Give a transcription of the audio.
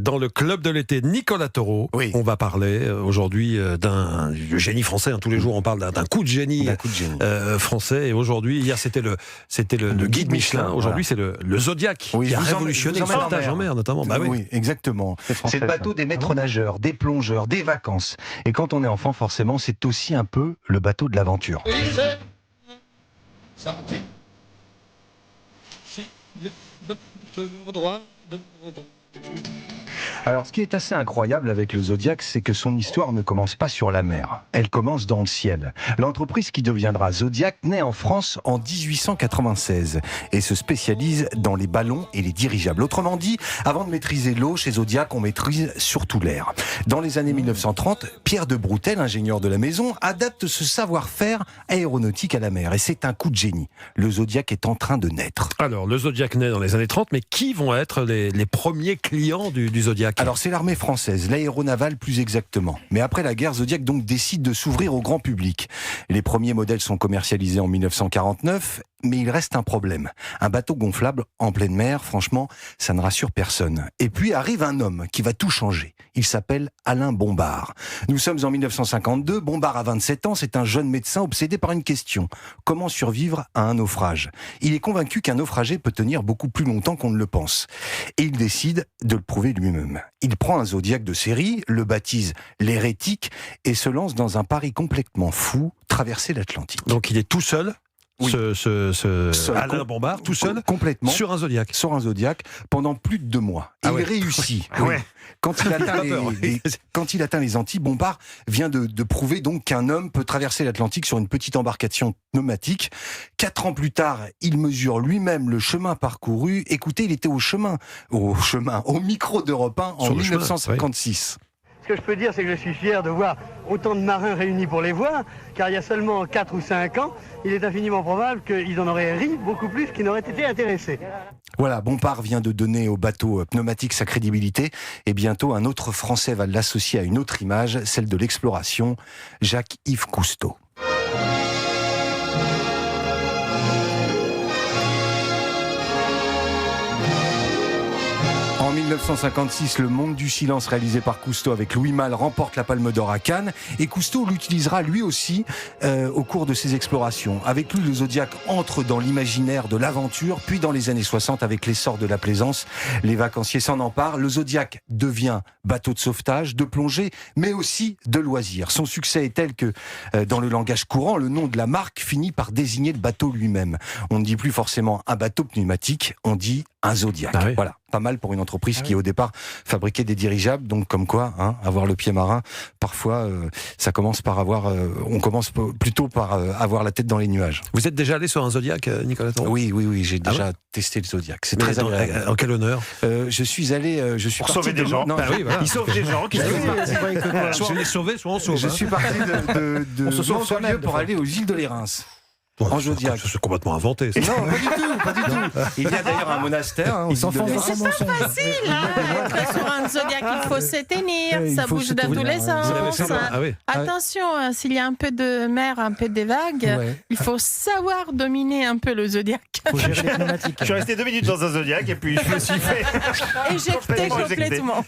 Dans le club de l'été, Nicolas Taureau. Oui. On va parler aujourd'hui d'un génie français. Tous les jours, on parle d'un coup de génie, français. Et aujourd'hui, hier, c'était le guide Michelin. Aujourd'hui, c'est le Zodiac qui a révolutionné le sauvetage en mer, notamment. Oui, exactement. C'est le bateau des maîtres nageurs, des plongeurs, des vacances. Et quand on est enfant, forcément, c'est aussi un peu le bateau de l'aventure. Alors, ce qui est assez incroyable avec le Zodiac, c'est que son histoire ne commence pas sur la mer. Elle commence dans le ciel. L'entreprise qui deviendra Zodiac naît en France en 1896 et se spécialise dans les ballons et les dirigeables. Autrement dit, avant de maîtriser l'eau, chez Zodiac, on maîtrise surtout l'air. Dans les années 1930, Pierre de Broutel, ingénieur de la maison, adapte ce savoir-faire aéronautique à la mer. Et c'est un coup de génie. Le Zodiac est en train de naître. Alors, le Zodiac naît dans les années 30, mais qui vont être les premiers clients du Zodiac ? Alors c'est l'armée française, l'aéronavale plus exactement. Mais après la guerre, Zodiac donc décide de s'ouvrir au grand public. Les premiers modèles sont commercialisés en 1949, mais il reste un problème. Un bateau gonflable en pleine mer, franchement, ça ne rassure personne. Et puis arrive un homme qui va tout changer. Il s'appelle Alain Bombard. Nous sommes en 1952, Bombard a 27 ans, c'est un jeune médecin obsédé par une question. Comment survivre à un naufrage ? Il est convaincu qu'un naufragé peut tenir beaucoup plus longtemps qu'on ne le pense. Et il décide de le prouver lui-même. Il prend un Zodiac de série, le baptise l'hérétique et se lance dans un pari complètement fou, traverser l'Atlantique. Donc il est tout seul. Oui. Alain Bombard, tout seul, complètement, sur un Zodiac. Sur un Zodiac, pendant plus de 2 mois. Et il réussit. Quand il atteint les Antilles, Bombard vient de prouver donc qu'un homme peut traverser l'Atlantique sur une petite embarcation pneumatique. 4 ans plus tard, il mesure lui-même le chemin parcouru. Écoutez, il était au micro d'Europe 1 en 1956. Ce que je peux dire, c'est que je suis fier de voir autant de marins réunis pour les voir, car il y a seulement 4 ou 5 ans, il est infiniment probable qu'ils en auraient ri beaucoup plus qu'ils n'auraient été intéressés. Voilà, Bombard vient de donner au bateau pneumatique sa crédibilité, et bientôt un autre Français va l'associer à une autre image, celle de l'exploration, Jacques-Yves Cousteau. En 1956, Le Monde du Silence, réalisé par Cousteau avec Louis Malle, remporte la Palme d'Or à Cannes. Et Cousteau l'utilisera lui aussi au cours de ses explorations. Avec lui, le Zodiac entre dans l'imaginaire de l'aventure. Puis dans les années 60, avec l'essor de la plaisance, les vacanciers s'en emparent. Le Zodiac devient bateau de sauvetage, de plongée, mais aussi de loisirs. Son succès est tel que, dans le langage courant, le nom de la marque finit par désigner le bateau lui-même. On ne dit plus forcément un bateau pneumatique, on dit un Zodiac. Ah oui. Voilà, pas mal pour une entreprise qui au départ fabriquait des dirigeables, donc comme quoi, avoir le pied marin, parfois ça commence par on commence plutôt par avoir la tête dans les nuages. Vous êtes déjà allé sur un Zodiac, Nicolas Taureau ? Oui, j'ai déjà testé le Zodiac. C'est très agréable. En quel honneur ? Je suis allé, pour sauver des gens. Non, il sauve des gens. Soit on est sauvé, soit on sauve. Je suis parti de Montpellier pour aller aux îles de l'Érins. En Zodiac. C'est complètement inventé. Ça. Non, pas du tout. Il y a d'ailleurs un monastère. Mais c'est pas facile. Être sur un Zodiac, il faut se tenir, ça bouge dans tous les sens. Attention, s'il y a un peu de mer, un peu des vagues, il faut savoir dominer un peu le Zodiac. Je suis resté 2 minutes dans un Zodiac et puis je me suis fait éjecté complètement.